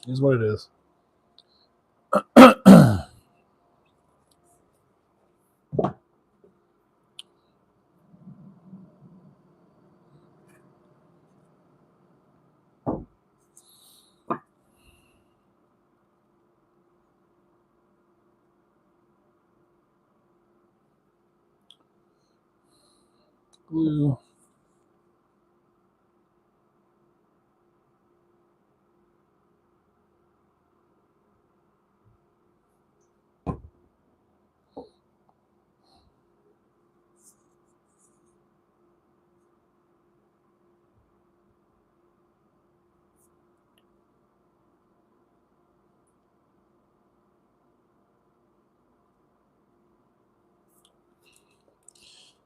Is what it is. Glue.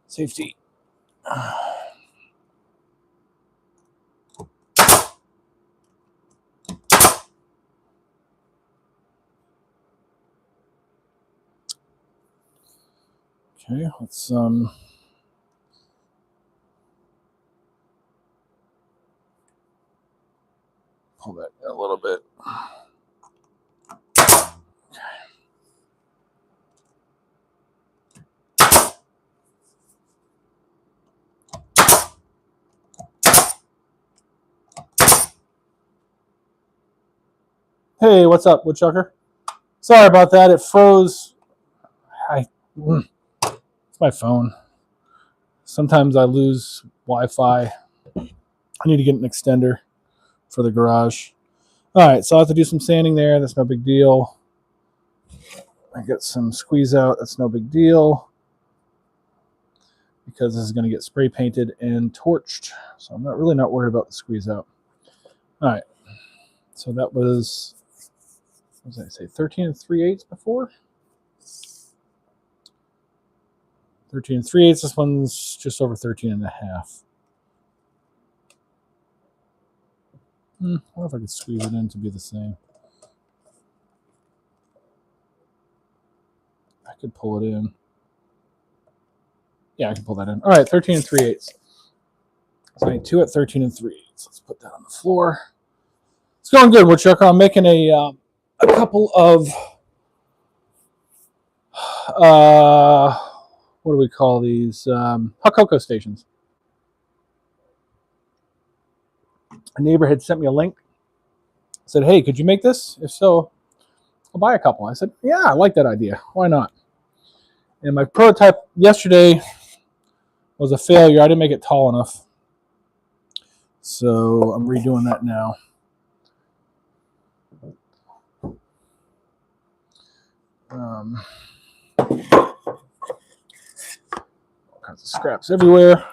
Safety. Okay, let's pull that in a little bit. Hey, what's up, woodchucker? Sorry about that. It froze. It's my phone. Sometimes I lose Wi-Fi. I need to get an extender for the garage. All right, so I have to do some sanding there. That's no big deal. I got some squeeze out. That's no big deal because this is going to get spray painted and torched. So I'm not worried about the squeeze out. All right. So that was, what did I say, 13 3/8 before? 13 3/8. This one's just over 13 and a half. I wonder if I could squeeze it in to be the same. I could pull it in. Yeah, I can pull that in. All right, 13 3/8. So I need 2 at 13 3/8. Let's put that on the floor. It's going good, woodchucker. I'm making a couple of what do we call these? Hot cocoa stations. A neighbor had sent me a link. Said, "Hey, could you make this? If so, I'll buy a couple." I said, "Yeah, I like that idea. Why not?" And my prototype yesterday was a failure. I didn't make it tall enough, so I'm redoing that now. All kinds of scraps everywhere.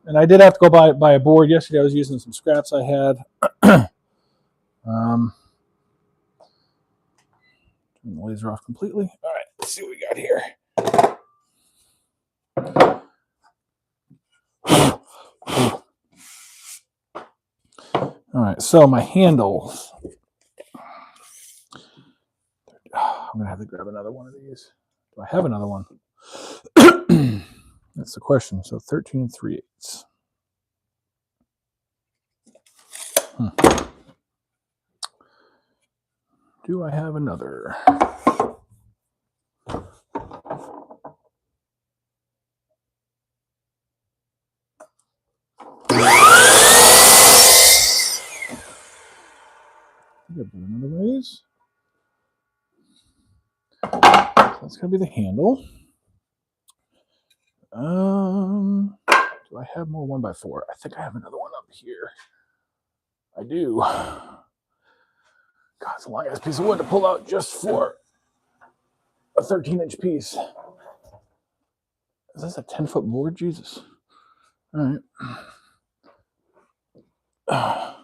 And I did have to go buy a board yesterday. I was using some scraps I had. Turn the laser off completely. All right, let's see what we got here. All right, so my handles. I'm going to have to grab another one of these. Do I have another one? That's the question. So 13 3/8. Do I have another? Another one of these. So that's going to be the handle. Do I have more 1x4? I think I have another one up here. I do. God, it's a long ass piece of wood to pull out just for a 13-inch piece. Is this a 10-foot board? Jesus. All right.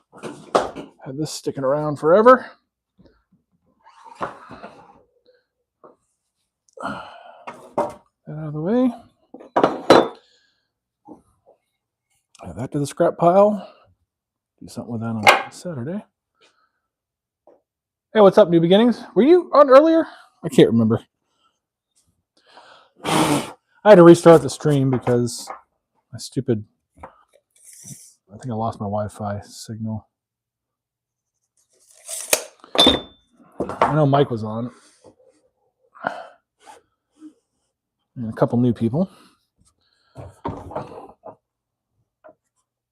Had this sticking around forever. That out of the way. Add that to the scrap pile. Do something with that on Saturday. Hey, what's up, New Beginnings? Were you on earlier? I can't remember. I had to restart the stream because I think I lost my Wi-Fi signal. I know Mike was on. And a couple new people. Oh,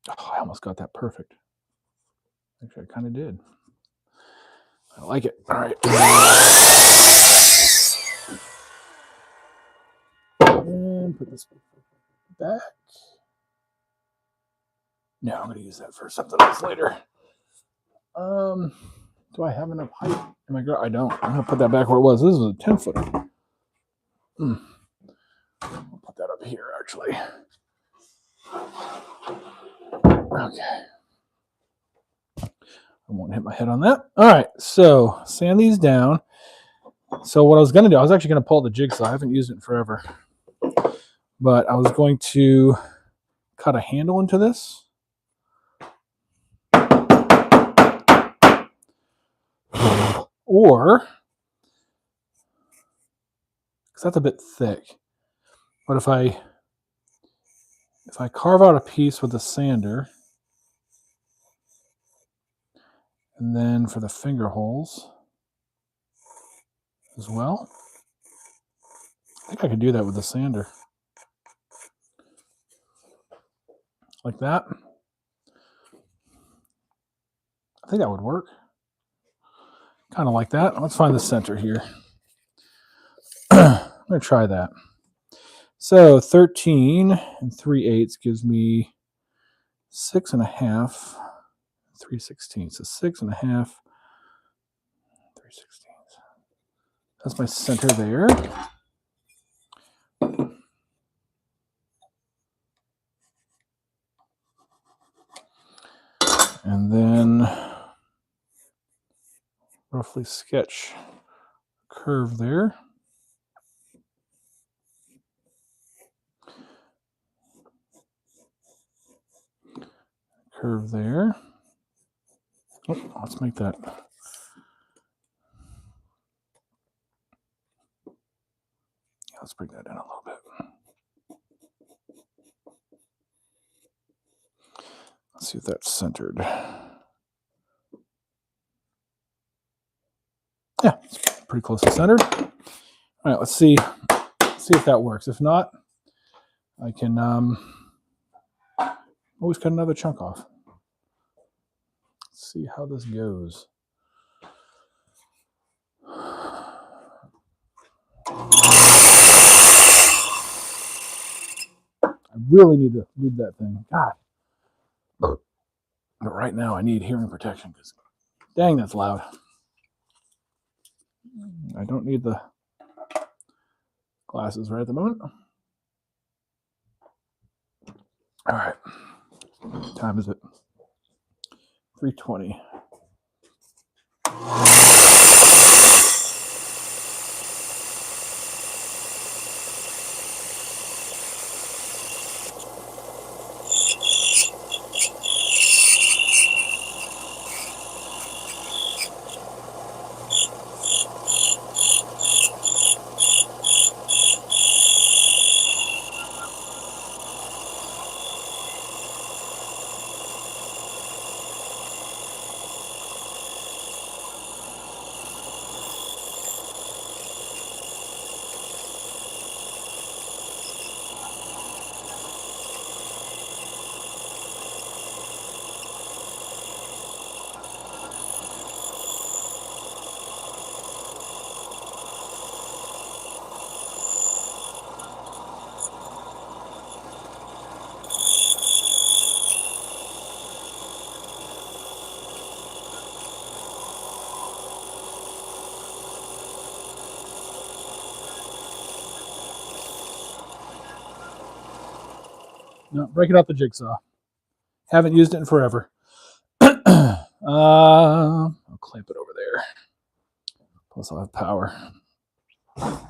I almost got that perfect. Actually, I kind of did. I like it. All right. And put this back. No, I'm going to use that for something else later. Do I have enough height in my garage? I don't. I'm going to put that back where it was. This is a 10-footer. I'll put that up here, actually. Okay. I won't hit my head on that. All right, so sand these down. So what I was going to do, I was actually going to pull the jigsaw. I haven't used it in forever. But I was going to cut a handle into this. Or, because that's a bit thick. But if I carve out a piece with a sander, and then for the finger holes as well, I think I could do that with the sander. Like that. I think that would work. Kind of like that. Let's find the center here. I'm going to try that. So 13 3/8 gives me 6 1/2, 3/16. So 6 1/2, 3/16. That's my center there. And then roughly sketch a curve there. Curve there. Oh, let's make that. Let's bring that in a little bit. Let's see if that's centered. Yeah, it's pretty close to centered. All right, let's see if that works. If not, I can always cut another chunk off. Let's see how this goes. I really need to move that thing. God. But right now I need hearing protection because dang, that's loud. I don't need the glasses right at the moment. All right. What time is it? 3:20. No, break it out the jigsaw. Haven't used it in forever. I'll clamp it over there. Plus I'll have power. All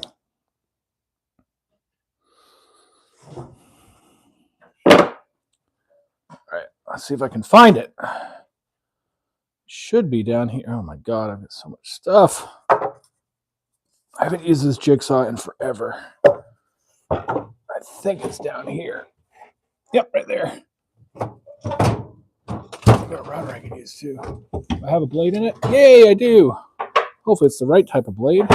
right, let's see if I can find it. Should be down here. Oh my God, I've got so much stuff. I haven't used this jigsaw in forever. I think it's down here. Yep, right there. I've got a router I can use too. Do I have a blade in it? Yay, I do. Hopefully it's the right type of blade.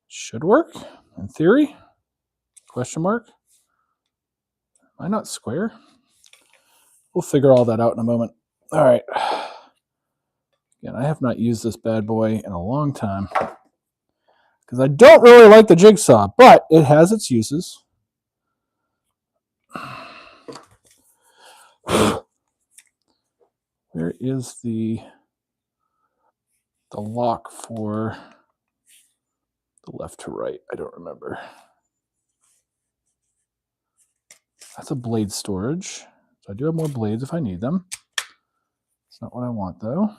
Should work, in theory. Question mark. Am I not square? We'll figure all that out in a moment. All right. Again, I have not used this bad boy in a long time because I don't really like the jigsaw, but it has its uses. Where is the lock for the left to right? I don't remember. That's a blade storage. So I do have more blades if I need them. That's not what I want, though.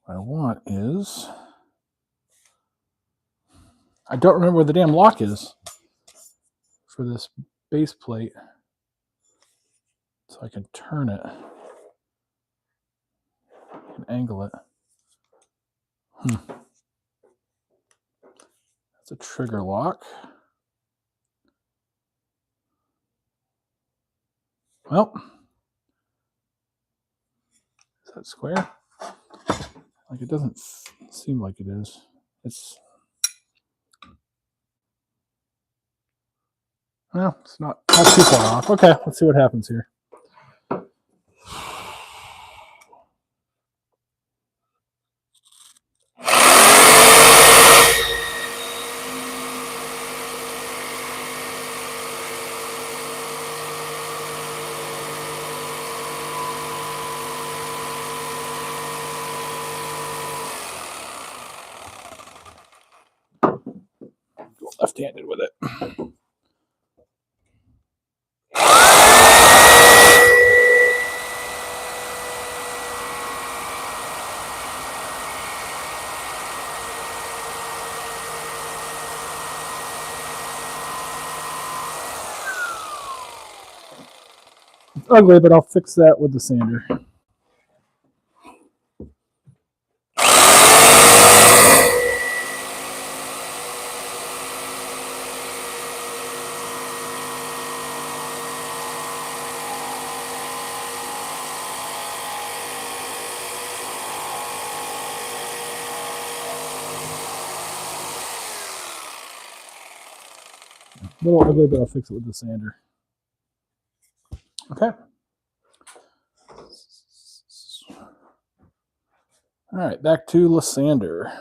What I want is... I don't remember where the damn lock is for this base plate. So I can turn it. And angle it. That's a trigger lock. Well, is that square? Like, it doesn't seem like it is. It's... Well, it's not too far off. Okay, let's see what happens here. Go left-handed with it. It's ugly, but I'll fix that with the sander. A little ugly, but I'll fix it with the sander. Okay. All right, back to Lysander.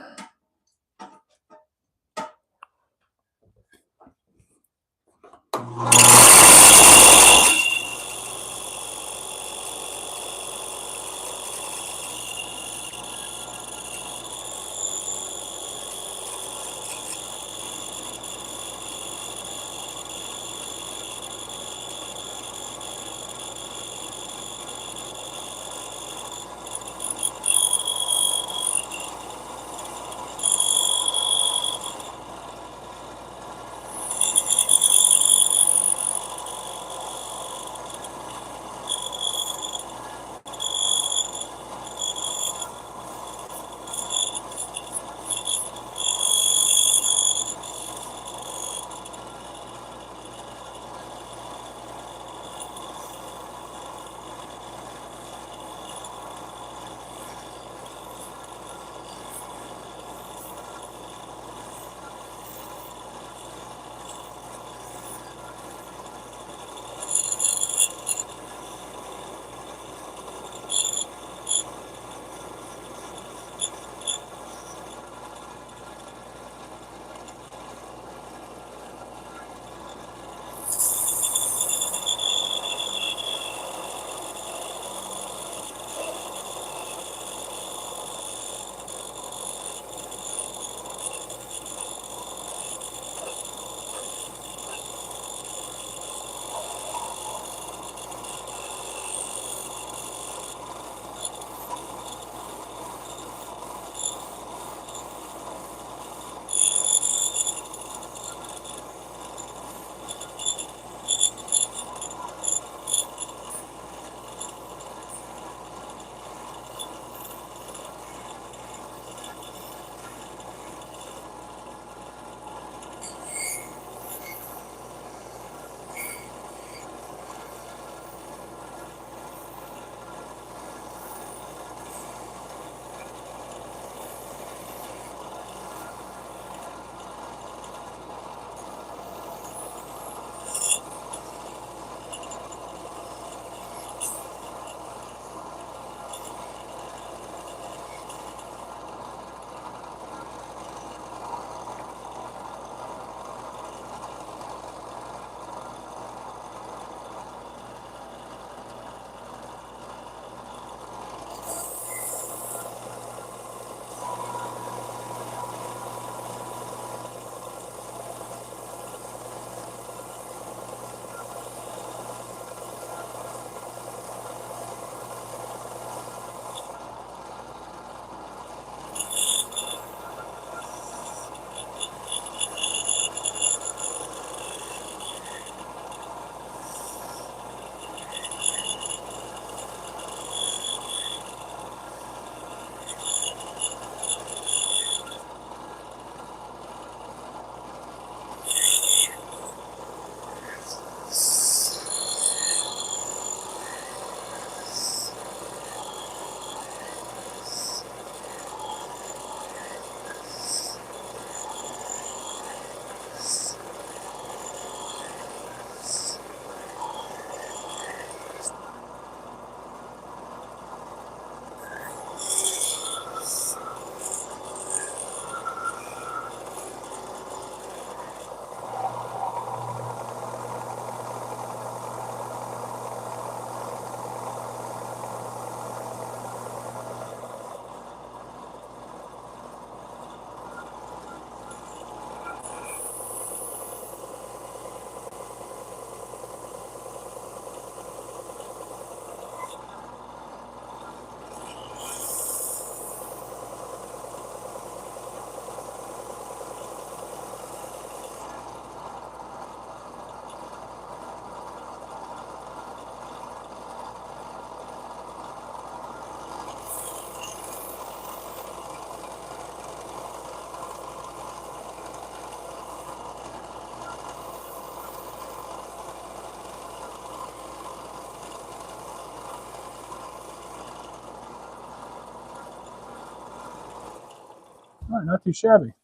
All right, not too shabby.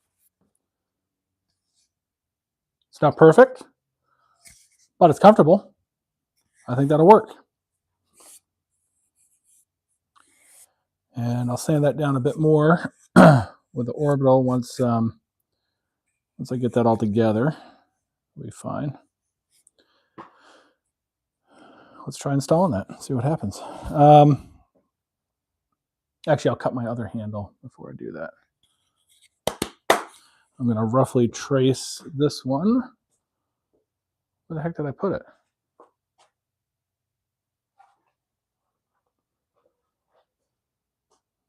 It's not perfect, but it's comfortable. I think that'll work. And I'll sand that down a bit more with the orbital once I get that all together. It'll be fine. Let's try installing that, see what happens. Actually, I'll cut my other handle before I do that. I'm going to roughly trace this one. Where the heck did I put it?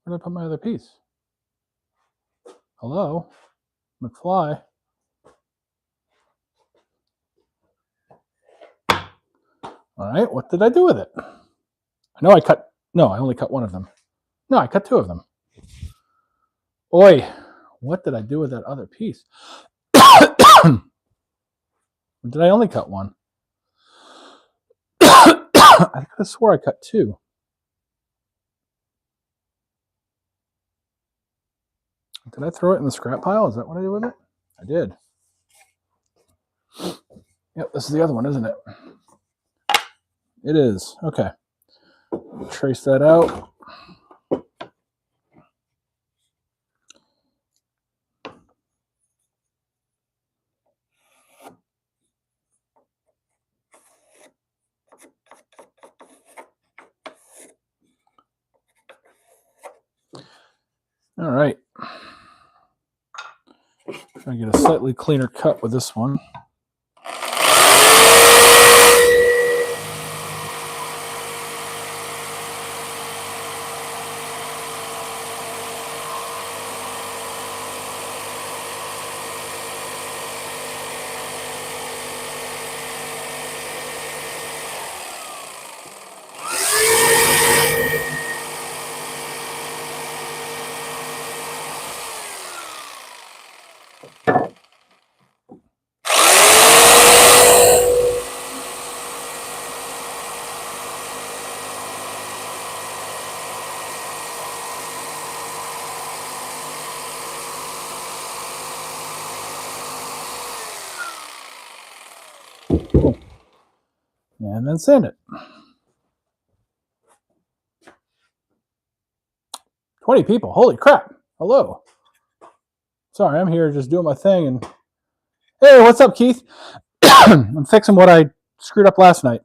Where did I put my other piece? Hello? McFly? All right, what did I do with it? I know I only cut one of them. No, I cut two of them. Oi, what did I do with that other piece? Did I only cut one? I could have swore I cut two. Did I throw it in the scrap pile? Is that what I did with it? I did. Yep, this is the other one, isn't it? It is. Okay. Trace that out. All right. Try to get a slightly cleaner cut with this one. Cool. And then sand it. 20 people. Holy crap. Hello. Sorry, I'm here just doing my thing. And hey, what's up, Keith? I'm fixing what I screwed up last night.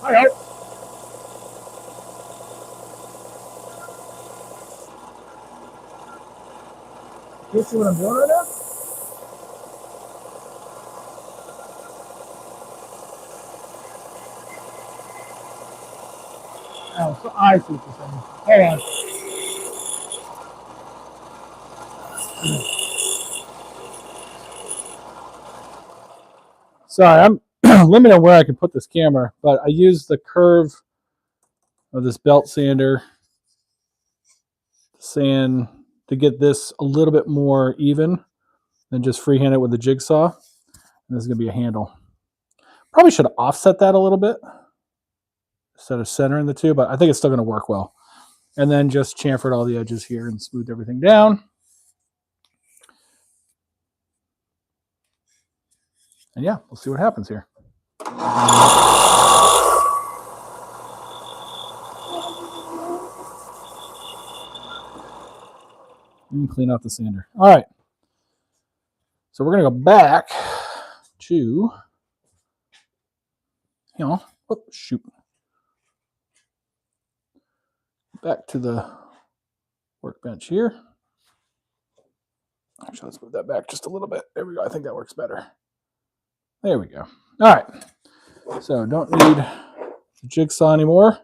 All right. You see what I'm doing right now? Oh, so I see what you're saying. Hold on. Sorry, I'm limited on where I can put this camera, but I use the curve of this belt sander sand to get this a little bit more even than just freehand it with the jigsaw. And this is going to be a handle. Probably should offset that a little bit instead of centering the two, but I think it's still going to work well. And then just chamfer all the edges here and smooth everything down. And yeah, we'll see what happens here. And clean out the sander. All right. So we're going to go back to, shoot. Back to the workbench here. Actually, let's move that back just a little bit. There we go. I think that works better. There we go. All right. So don't need the jigsaw anymore.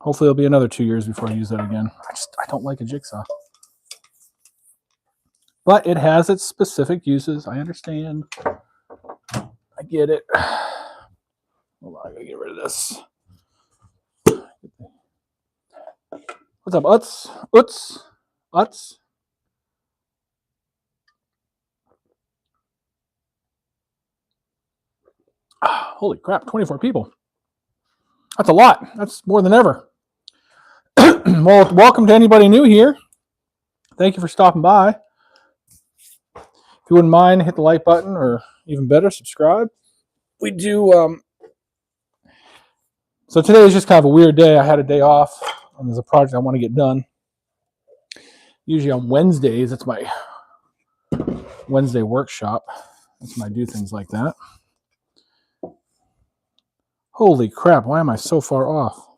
Hopefully it'll be another 2 years before I use that again. I don't like a jigsaw. But it has its specific uses. I understand. I get it. Hold on, I gotta get rid of this. What's up, Utz? Utz? Holy crap, 24 people. That's a lot. That's more than ever. Well, welcome to anybody new here. Thank you for stopping by. If you wouldn't mind, hit the like button, or even better, subscribe. We do, so today is just kind of a weird day. I had a day off, and there's a project I want to get done. Usually on Wednesdays, it's my Wednesday workshop. That's when I do things like that. Holy crap, why am I so far off?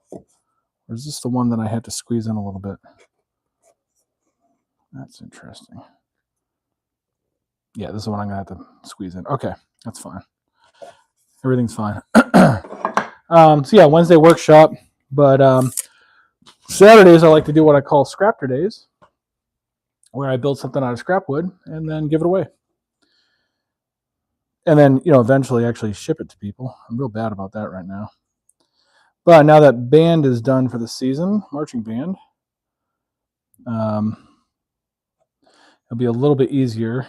Or is this the one that I had to squeeze in a little bit? That's interesting. Yeah, this is the one I'm going to have to squeeze in. Okay, that's fine. Everything's fine. So yeah, Wednesday workshop. But Saturdays I like to do what I call scrapper days, where I build something out of scrap wood and then give it away. And then, eventually actually ship it to people. I'm real bad about that right now. But now that band is done for the season, marching band, it'll be a little bit easier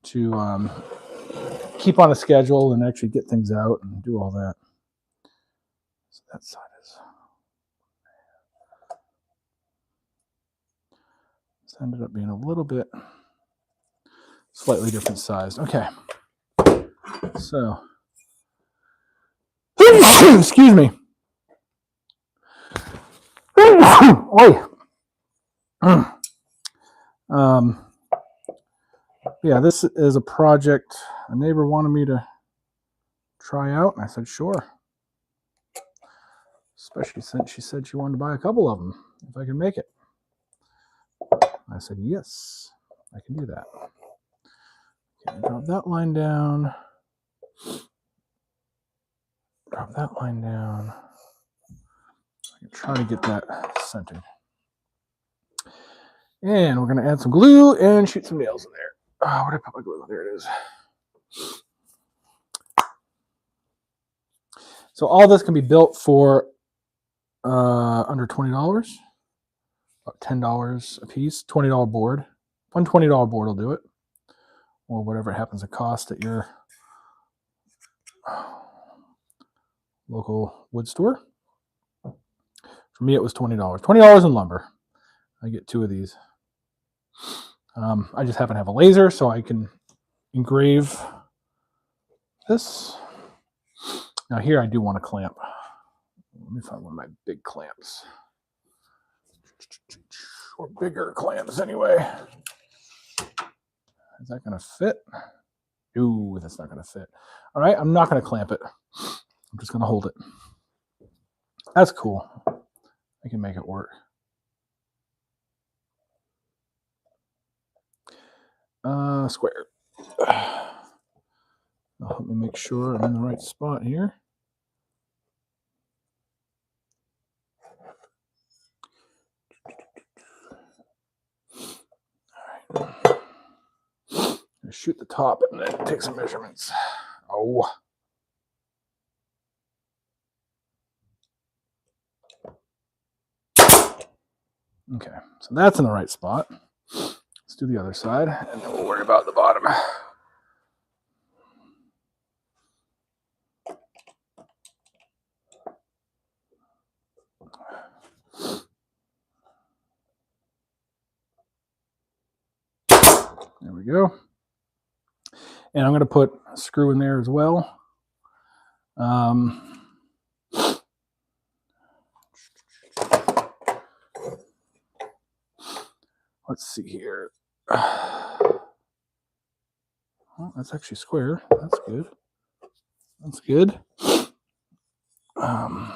to keep on a schedule and actually get things out and do all that. So that side is... This ended up being a little bit slightly different sized. Okay. So... Excuse me. Yeah, this is a project a neighbor wanted me to try out, and I said, sure. Especially since she said she wanted to buy a couple of them, if I can make it. I said, yes, I can do that. Okay, drop that line down. Drop that line down. I can try to get that centered. And we're going to add some glue and shoot some nails in there. Oh, where did I put my glue? There it is. So all this can be built for under $20, about $10 a piece, $20 board. One $20 board will do it, or whatever it happens to cost at your local wood store. For me, it was $20. $20 in lumber. I get 2 of these. I just happen to have a laser, so I can engrave this. Now here I do want a clamp. Let me find one of my big clamps. Or bigger clamps anyway. Is that going to fit? Ooh, that's not going to fit. All right, I'm not going to clamp it. I'm just going to hold it. That's cool. I can make it work. Square. Help me make sure I'm in the right spot here. All right. Shoot the top and then take some measurements. Oh. Okay, so that's in the right spot. Let's do the other side, and then we'll worry about the bottom. There we go. And I'm going to put a screw in there as well. Let's see here. Well, that's actually square. That's good. That's good. I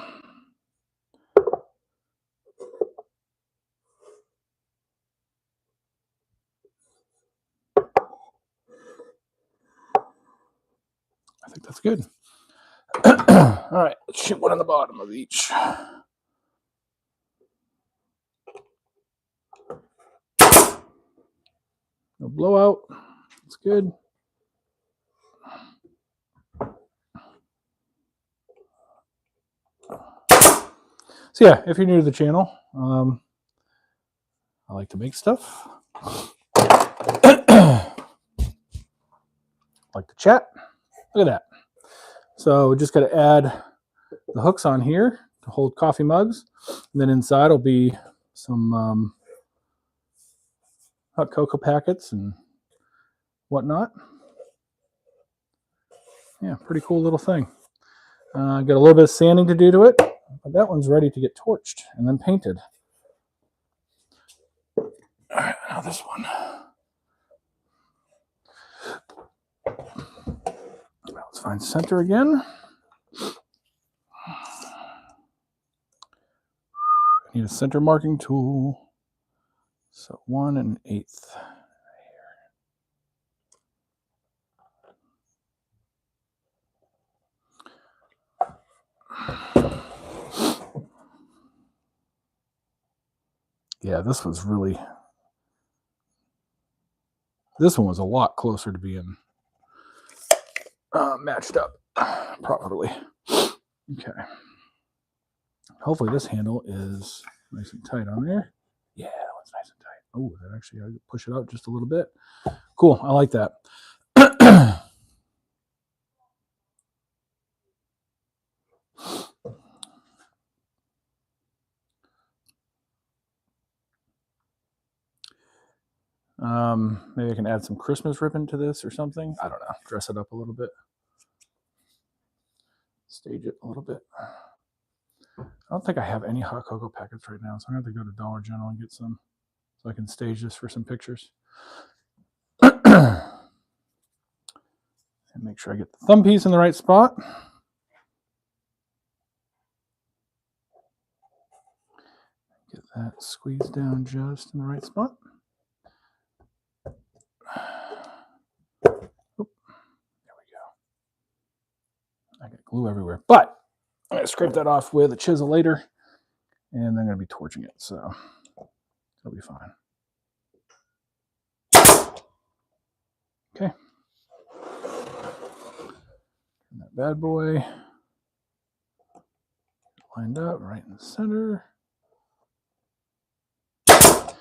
think that's good. All right, let's shoot one on the bottom of each. No blowout. That's good. So yeah, if you're new to the channel, I like to make stuff. Like to chat. Look at that. So we just got to add the hooks on here to hold coffee mugs. And then inside will be some hot cocoa packets and whatnot. Yeah, pretty cool little thing. Got a little bit of sanding to do to it, but that one's ready to get torched and then painted. All right, now this one. Let's find center again. I need a center marking tool. So 1 1/8. Yeah, this one was a lot closer to being matched up properly. Okay. Hopefully this handle is nice and tight on there. Yeah, that one's nice and tight. Oh, that actually, I push it out just a little bit. Cool, I like that. Maybe I can add some Christmas ribbon to this or something. I don't know. Dress it up a little bit. Stage it a little bit. I don't think I have any hot cocoa packets right now, so I'm going to have to go to Dollar General and get some so I can stage this for some pictures. And make sure I get the thumb piece in the right spot. Get that squeezed down just in the right spot. Oop, there we go. I got glue everywhere, but I'm going to scrape that off with a chisel later, and I'm going to be torching it, so it'll be fine. Okay. And that bad boy lined up right in the center. Get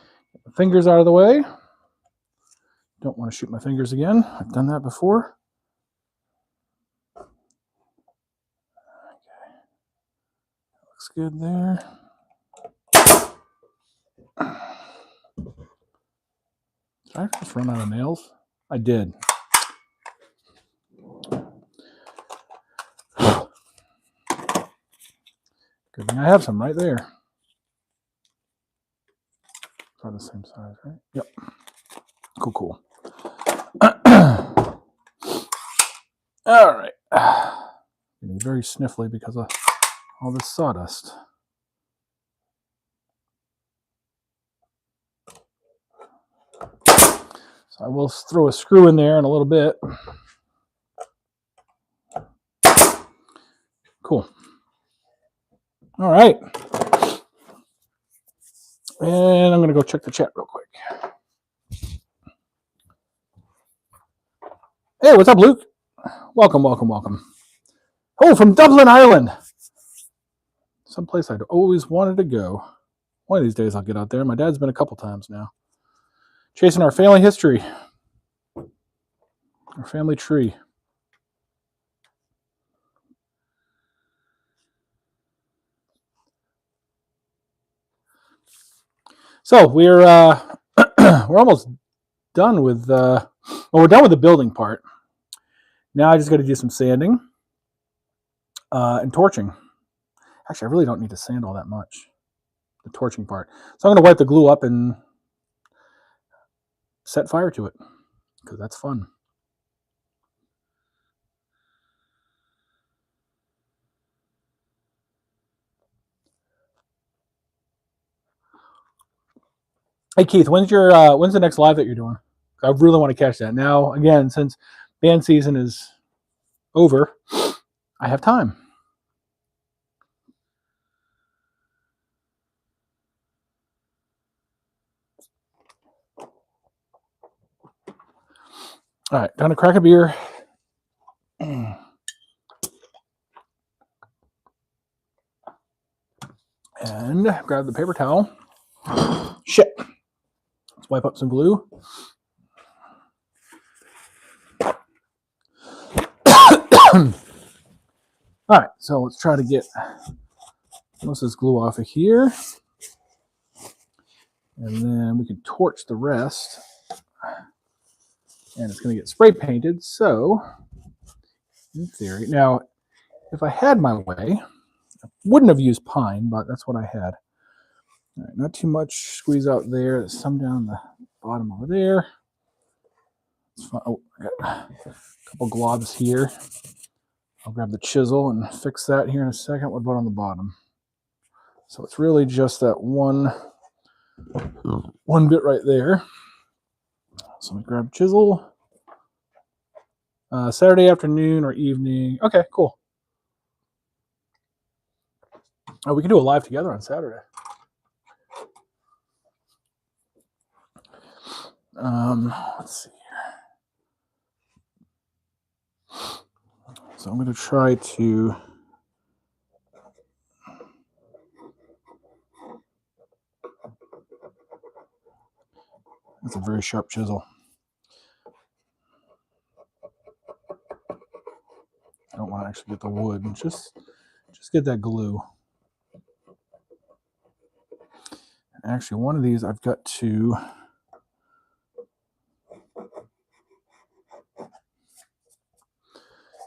the fingers out of the way. Don't want to shoot my fingers again. I've done that before. Okay. That looks good there. Did I just run out of nails? I did. Good thing I have some right there. Are the same size, right? Yep. Cool. All right. Getting very sniffly because of all this sawdust. So I will throw a screw in there in a little bit. Cool. All right. And I'm going to go check the chat real quick. Hey, what's up, Luke? Welcome, welcome, welcome. Oh, from Dublin, Ireland. Someplace I'd always wanted to go. One of these days I'll get out there. My dad's been a couple times now. Chasing our family history. Our family tree. So we're we're almost done with we're done with the building part. Now I just got to do some sanding and torching. Actually, I really don't need to sand all that much. The torching part. So I'm going to wipe the glue up and set fire to it because that's fun. Hey Keith, when's the next live that you're doing? I really want to catch that. Now, again, since band season is over, I have time. All right, time to crack a beer. And grab the paper towel. Shit. Let's wipe up some glue. All right, so let's try to get most of this glue off of here. And then we can torch the rest. And it's going to get spray painted, so in theory. Now, if I had my way, I wouldn't have used pine, but that's what I had. All right, not too much squeeze out there. There's some down the bottom over there. Oh, I got a couple globs here. I'll grab the chisel and fix that here in a second. What about on the bottom? So it's really just that one bit right there. So let me grab chisel. Saturday afternoon or evening. Okay, cool. Oh, we can do a live together on Saturday. Let's see here. So I'm going to try to that's a very sharp chisel. I don't want to actually get the wood. Just get that glue. Actually, one of these I've got to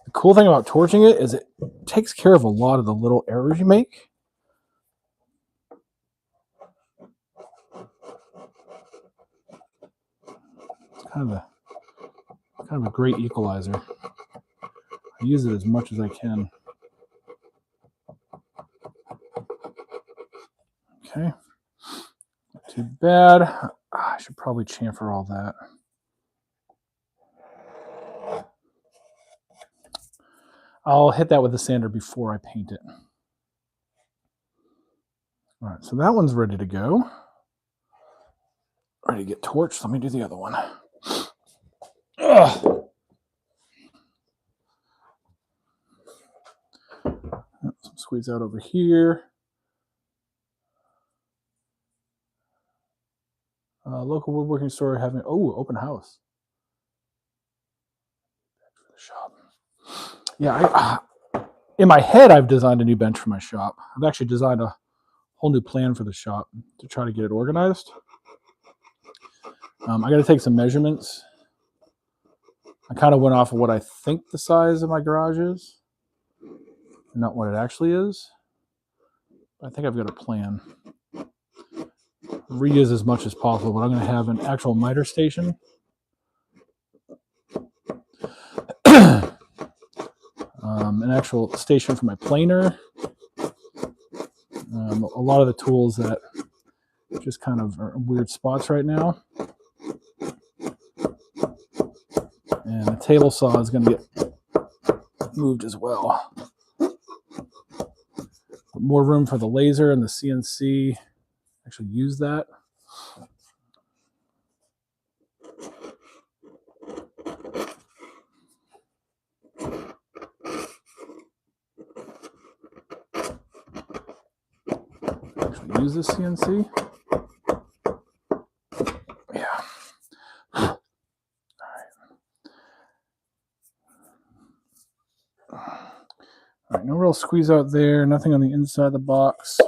the cool thing about torching it is it takes care of a lot of the little errors you make. It's kind of a great equalizer. I use it as much as I can. Okay. Not too bad. I should probably chamfer all that. I'll hit that with the sander before I paint it. All right, so that one's ready to go. Ready to get torched. Let me do the other one. Ugh. Some squeeze out over here. Local woodworking store having open house. For the shop. Yeah, in my head I've designed a new bench for my shop. I've actually designed a whole new plan for the shop to try to get it organized. I got to take some measurements. I kind of went off of what I think the size of my garage is, not what it actually is. I think I've got a plan. Reuse as much as possible, but I'm going to have an actual miter station. an actual station for my planer. A lot of the tools that just kind of are in weird spots right now. And the table saw is going to get moved as well. More room for the laser and the CNC. Actually use that. Actually use the CNC. Yeah. All right, no real squeeze out there. Nothing on the inside of the box.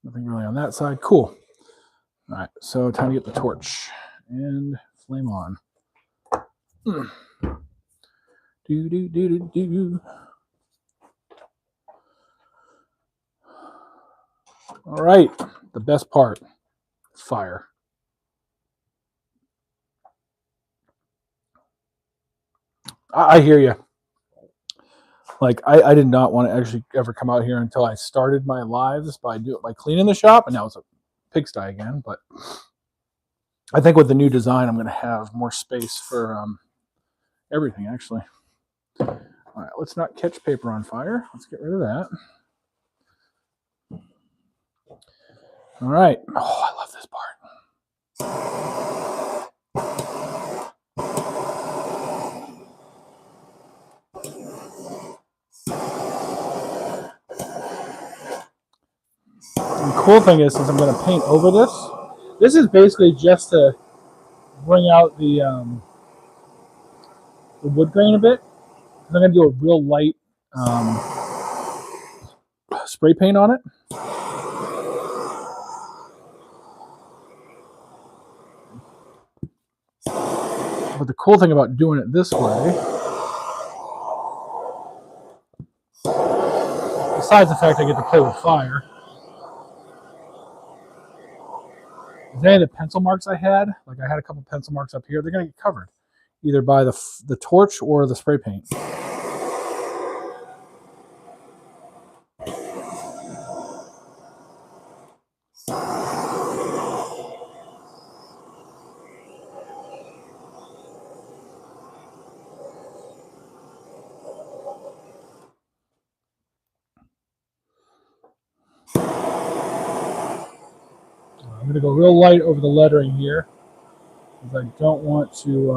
Nothing really on that side. Cool. All right, so time to get the torch and flame on. Do do do do do. All right, the best part, fire. I hear you. Like I did not want to actually ever come out here until I started my lives by cleaning the shop, and now it's a pigsty again. But I think with the new design, I'm going to have more space for everything. Actually, all right. Let's not catch paper on fire. Let's get rid of that. All right. Oh, I love this part. And the cool thing is, since I'm going to paint over this is basically just to bring out the wood grain a bit. I'm going to do a real light spray paint on it. But the cool thing about doing it this way, besides the fact I get to play with fire, is any of the pencil marks I had, like I had a couple pencil marks up here, they're going to get covered either by the torch or the spray paint. I'm going to go real light over the lettering here because I don't want to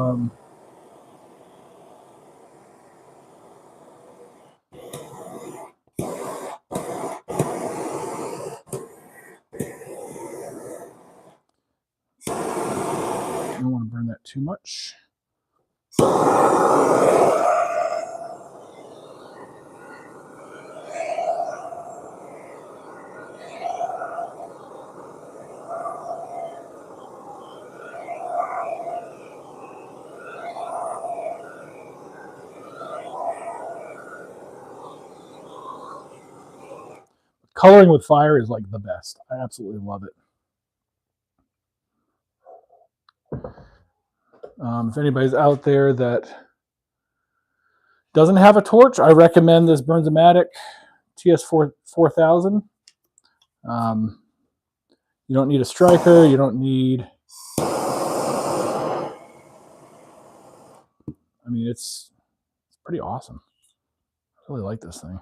I don't want to burn that too much. Coloring with fire is like the best. I absolutely love it. If anybody's out there that doesn't have a torch, I recommend this Bernzomatic TS4000. You don't need a striker. You don't need... I mean, it's pretty awesome. I really like this thing.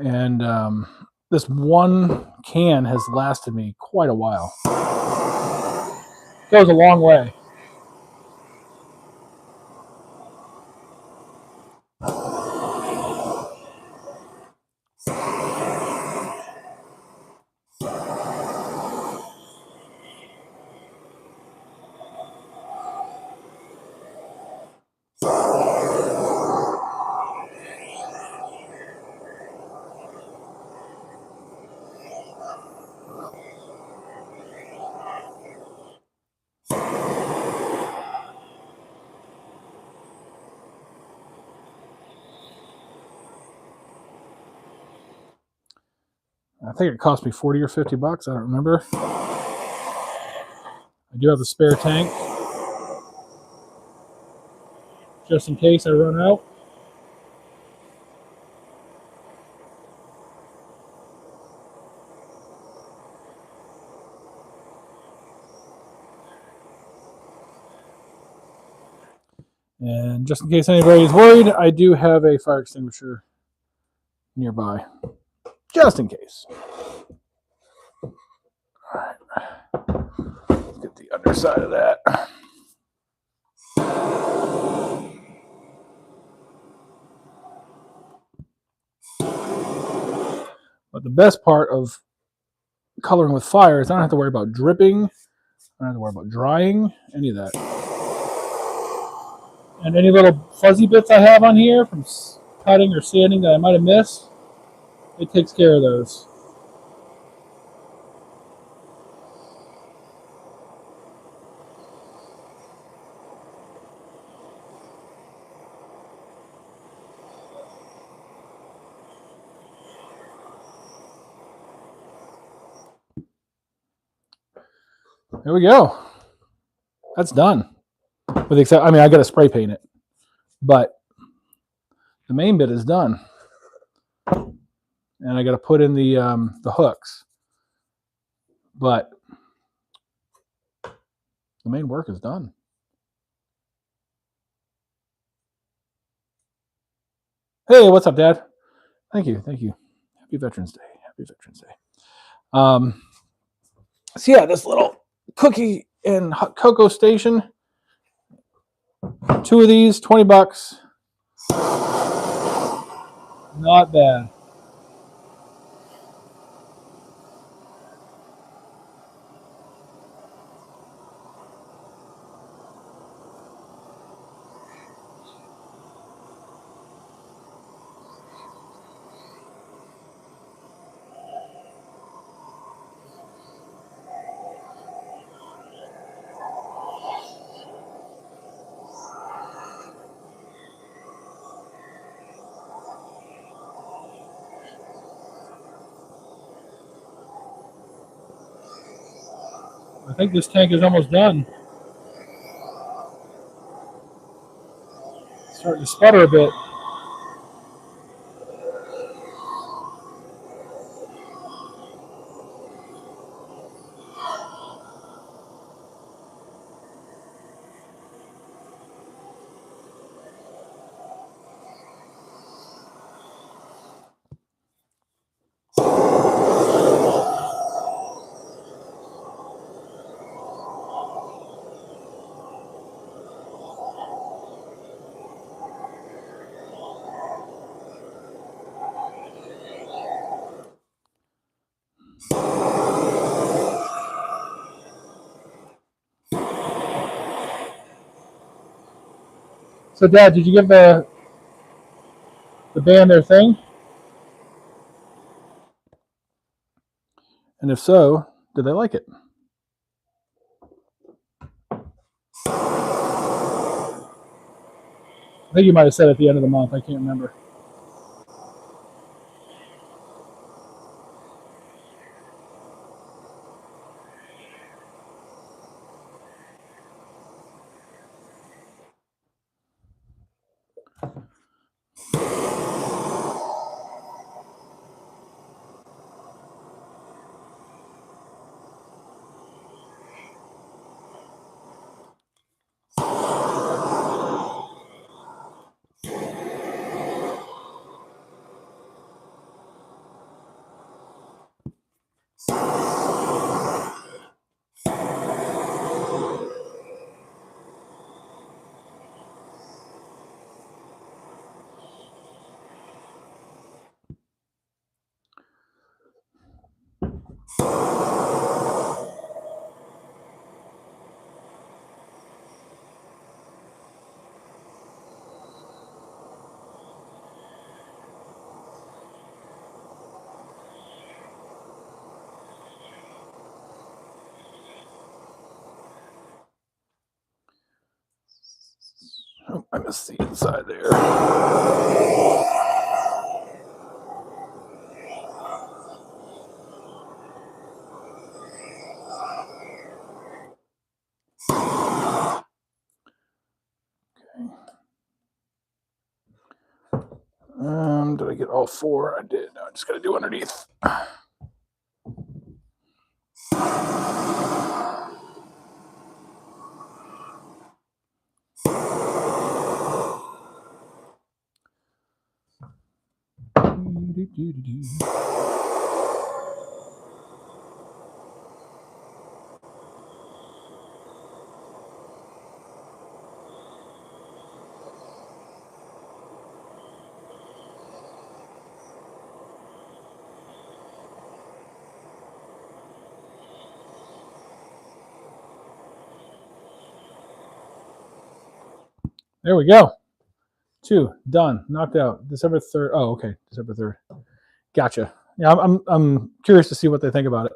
And this one can has lasted me quite a while. Goes a long way. I think it cost me 40 or 50 bucks. I don't remember. I do have a spare tank, just in case I run out. And just in case anybody's worried, I do have a fire extinguisher nearby, just in case. All right. Let's get the underside of that. But the best part of coloring with fire is I don't have to worry about dripping. I don't have to worry about drying, any of that. And any little fuzzy bits I have on here from cutting or sanding that I might have missed, it takes care of those. There we go. That's done. With the except, I mean, I got to spray paint it, but the main bit is done. And I got to put in the hooks, but the main work is done. Hey, what's up, Dad? Thank you. Happy Veterans Day. So yeah, this little cookie and hot cocoa station. 2 of these, 20 bucks. Not bad. I think this tank is almost done. It's starting to sputter a bit. So, Dad, did you give the band their thing? And if so, did they like it? I think you might have said at the end of the month. I can't remember. Oh, I missed the inside there. Did I get all 4? I did. I just got to do underneath. There we go. 2 done, knocked out. December 3rd. Oh, okay, December 3rd. Gotcha. Yeah, I'm curious to see what they think about it.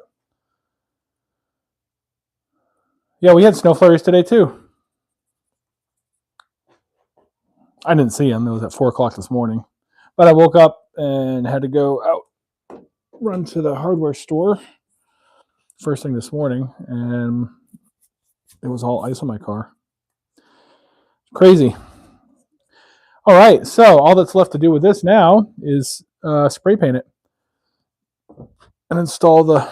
Yeah, we had snow flurries today too. I didn't see them. It was at 4 o'clock this morning, but I woke up and had to go out, run to the hardware store first thing this morning, and it was all ice on my car. Crazy. All right, so all that's left to do with this now is spray paint it and install the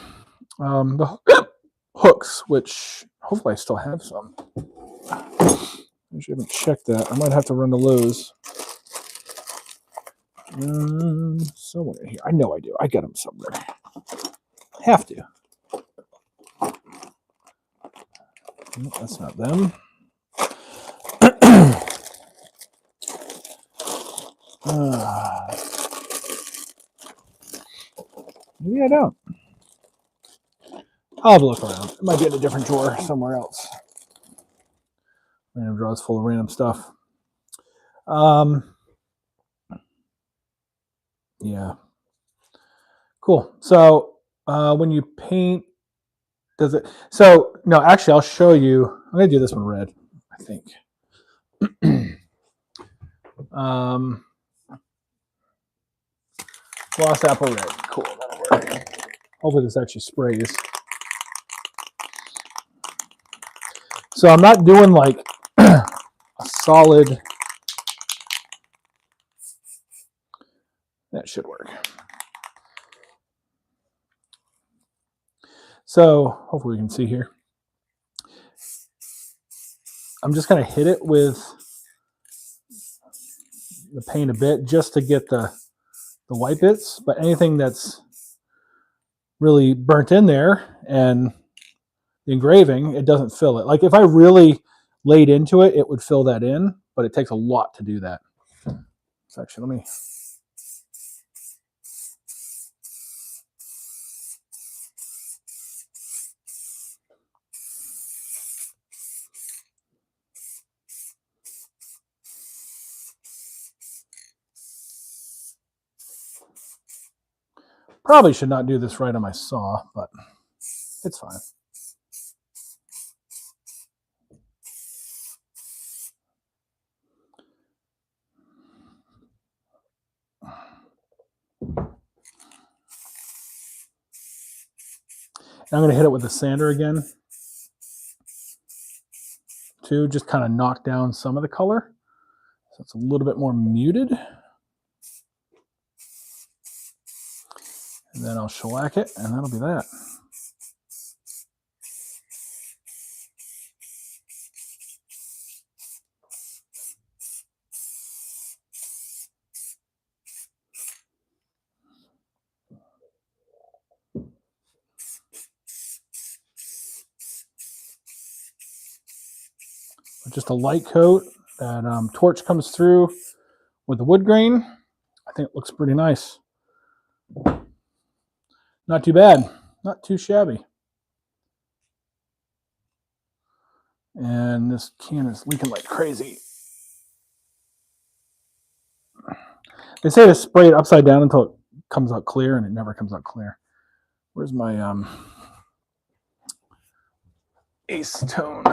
hooks, which hopefully I still have some. I haven't checked that. I might have to run to Lowe's. Somewhere here. I know I do. I got them somewhere. Have to. Nope, that's not them. Maybe I don't. I'll have a look around. It might be in a different drawer somewhere else. Random drawers full of random stuff. Yeah. Cool. So when you paint, does it? So no, actually, I'll show you. I'm gonna do this one red, I think. Gloss apple red. Cool. That'll work. Hopefully this actually sprays. So I'm not doing like a solid. That should work. So hopefully you can see here. I'm just going to hit it with the paint a bit just to get the white bits, but anything that's really burnt in there and the engraving, it doesn't fill it. Like if I really laid into it, it would fill that in, but it takes a lot to do that. So actually, let me. Probably should not do this right on my saw, but it's fine. I'm going to hit it with the sander again, too, just kind of knock down some of the color. So it's a little bit more muted. And then I'll shellac it, and that'll be that. Just a light coat. That torch comes through with the wood grain. I think it looks pretty nice. Not too bad. Not too shabby. And this can is leaking like crazy. They say to spray it upside down until it comes out clear, and it never comes out clear. Where's my acetone?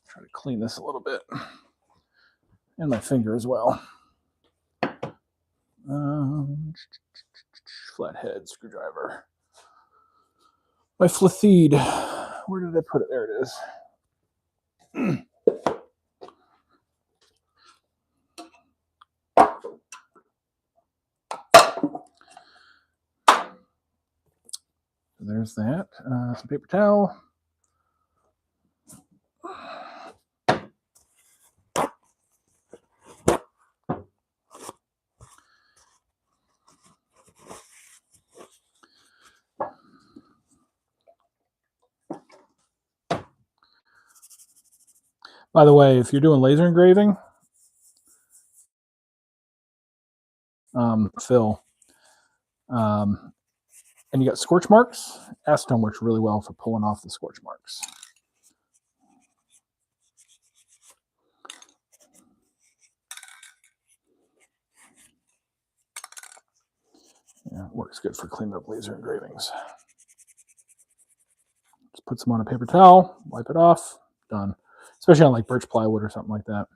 Try to clean this a little bit. And my finger as well. Flathead screwdriver. My flatheed. Where did I put it? There it is. there's that. Some paper towel. By the way, if you're doing laser engraving, fill, and you got scorch marks, acetone works really well for pulling off the scorch marks. Yeah, it works good for cleaning up laser engravings. Just put some on a paper towel, wipe it off, done. Especially on like birch plywood or something like that.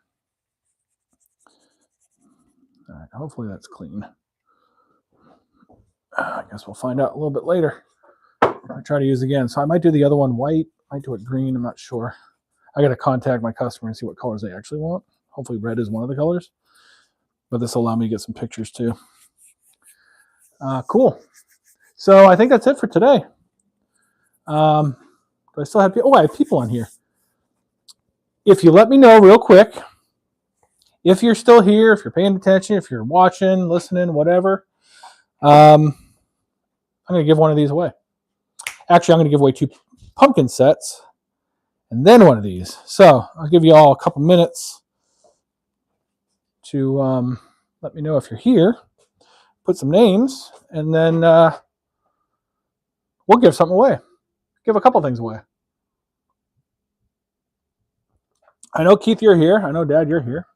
All right, hopefully that's clean. I guess we'll find out a little bit later. I try to use again. So I might do the other one white, might do it green, I'm not sure. I got to contact my customer and see what colors they actually want. Hopefully red is one of the colors. But this will allow me to get some pictures too. Cool. So I think that's it for today. Do I still have people? Oh, I have people on here. If you let me know real quick, if you're still here, if you're paying attention, if you're watching, listening, whatever, I'm going to give one of these away. Actually, I'm going to give away 2 pumpkin sets and then one of these. So I'll give you all a couple minutes to let me know if you're here, put some names, and then we'll give something away. Give a couple things away. I know, Keith, you're here. I know, Dad, you're here.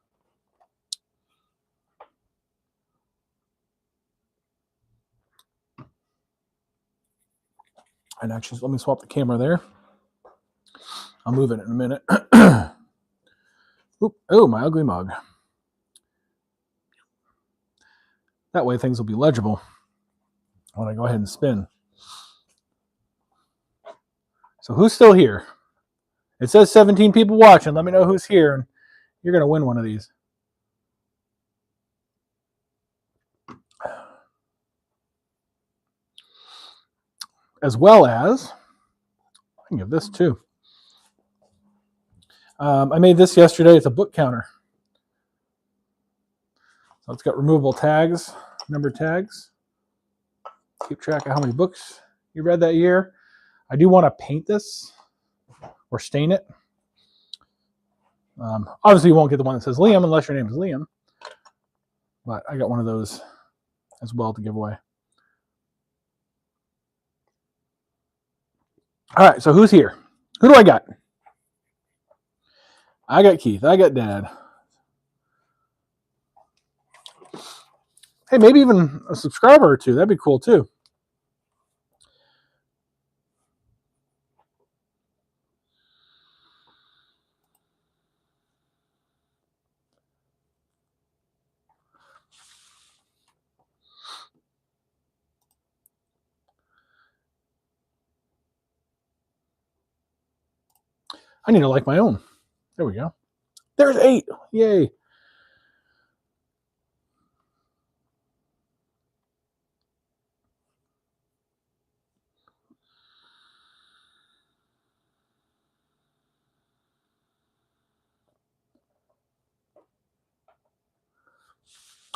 And actually, let me swap the camera there. I'll move it in a minute. Oop, oh, my ugly mug. That way things will be legible when I go ahead and spin. So who's still here? It says 17 people watching. Let me know who's here, and you're going to win one of these. As well as, I can give this too. I made this yesterday. It's a book counter. So it's got removable tags, number tags. Keep track of how many books you read that year. I do want to paint this or stain it. Obviously, you won't get the one that says Liam unless your name is Liam. But I got one of those as well to give away. All right, so who's here? Who do I got? I got Keith. I got Dad. Hey, maybe even a subscriber or two. That'd be cool too. I need to like my own. There we go. There's 8. Yay.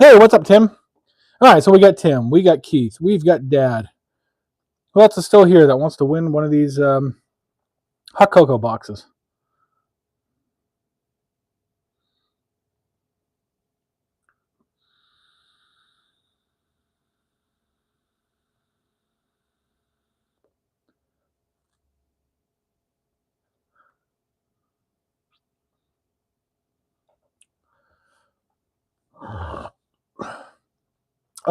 Hey, what's up, Tim? All right, so we got Tim. We got Keith. We've got Dad. Who else is still here that wants to win one of these hot cocoa boxes?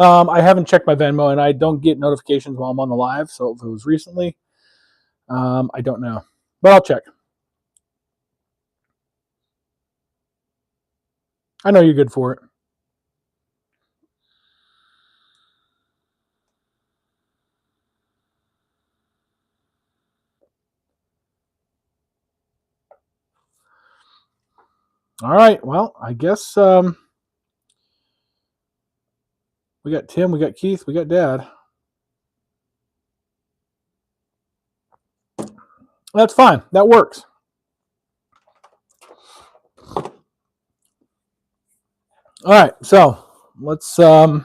I haven't checked my Venmo, and I don't get notifications while I'm on the live. So if it was recently, I don't know, but I'll check. I know you're good for it. All right. Well, I guess we got Tim, we got Keith, we got Dad. That's fine. That works. All right, so let's actually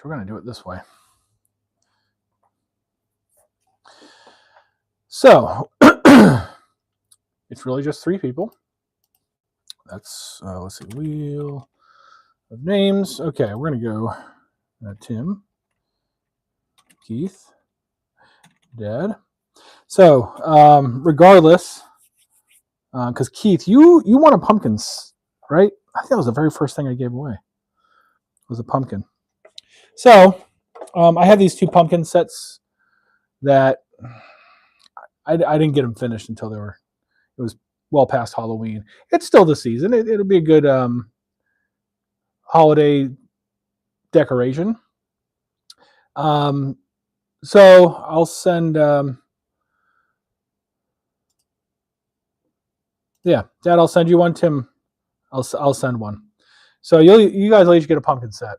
we're going to do it this way. So it's really just 3 people. That's let's see, wheel of names. Okay, we're going to go Tim, Keith, Dad. So regardless, because Keith, you wanted pumpkins, right? I think that was the very first thing I gave away. Was a pumpkin. So I have these 2 pumpkin sets that I didn't get them finished until it was well past Halloween. It's still the season. It'll be a good holiday decoration. So I'll send. Yeah, Dad, I'll send you one. Tim, I'll send one. So you guys will each get a pumpkin set.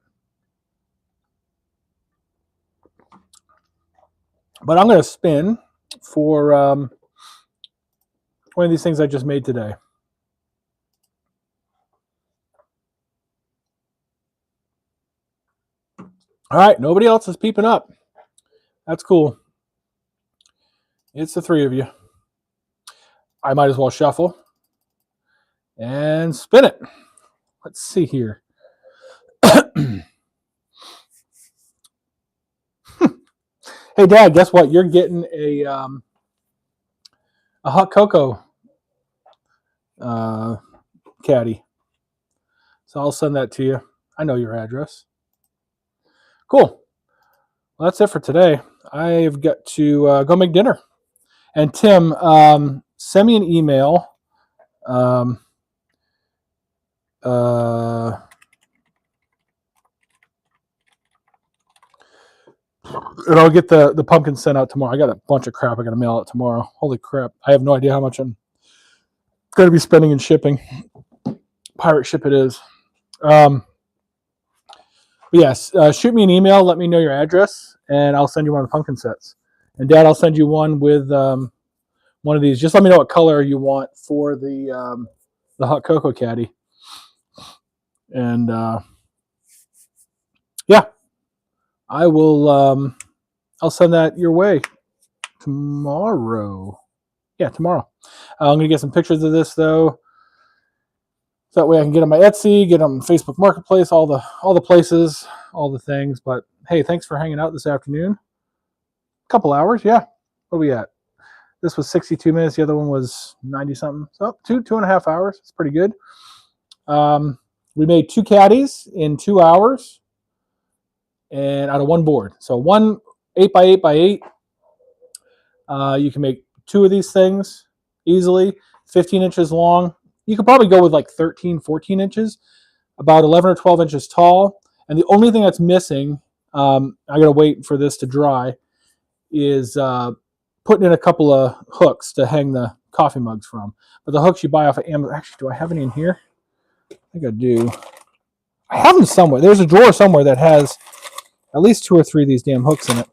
But I'm going to spin for one of these things I just made today. All right, nobody else is peeping up. That's cool. It's the 3 of you. I might as well shuffle and spin it. Let's see here. Hey, Dad, guess what? You're getting a hot cocoa caddy. So I'll send that to you. I know your address. Cool. Well, that's it for today. I've got to go make dinner. And Tim, send me an email. And I'll get the pumpkin sent out tomorrow. I got a bunch of crap I got to mail out tomorrow. Holy crap. I have no idea how much I'm going to be spending in shipping. Pirate ship it is. Yes, shoot me an email. Let me know your address, and I'll send you one of the pumpkin sets. And Dad, I'll send you one with one of these. Just let me know what color you want for the hot cocoa caddy. And yeah, I will. I'll send that your way tomorrow. Yeah, tomorrow. I'm gonna get some pictures of this though, so that way I can get on my Etsy, get on Facebook Marketplace, all the places, all the things. But hey, thanks for hanging out this afternoon. A couple hours, yeah. What are we at? This was 62 minutes. The other one was 90 something. So 2.5 hours. It's pretty good. We made 2 caddies in 2 hours, and out of 1 board. So one 8x8x8. You can make 2 of these things easily. 15 inches long. You could probably go with like 13, 14 inches. About 11 or 12 inches tall. And the only thing that's missing, I gotta wait for this to dry, is putting in a couple of hooks to hang the coffee mugs from. But the hooks you buy off of Amazon. Actually, do I have any in here? I think I do. I have them somewhere. There's a drawer somewhere that has at least 2 or 3 of these damn hooks in it.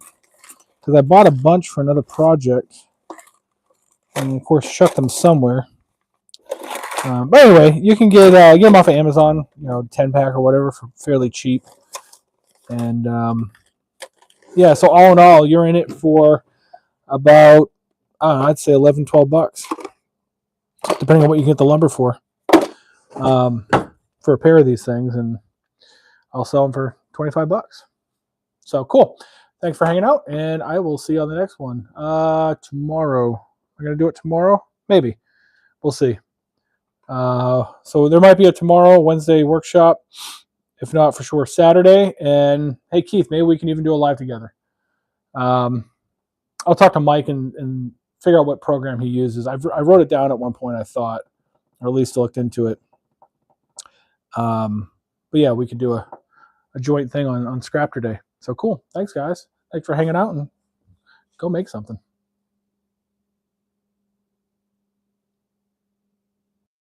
Because I bought a bunch for another project. And of course, shucked them somewhere. But anyway, you can get them off of Amazon, 10-pack or whatever, for fairly cheap. And yeah, so all in all, you're in it for about, I don't know, I'd say 11, 12 bucks, depending on what you get the lumber for a pair of these things. And I'll sell them for 25 bucks. So cool. Thanks for hanging out, and I will see you on the next one tomorrow. I'm going to do it tomorrow? Maybe. We'll see. So there might be a tomorrow, Wednesday workshop. If not, for sure, Saturday. And hey, Keith, maybe we can even do a live together. I'll talk to Mike and figure out what program he uses. I wrote it down at one point, I thought, or at least looked into it. But yeah, we could do a joint thing on Scrapter Day. So cool. Thanks, guys. Thanks for hanging out, and go make something.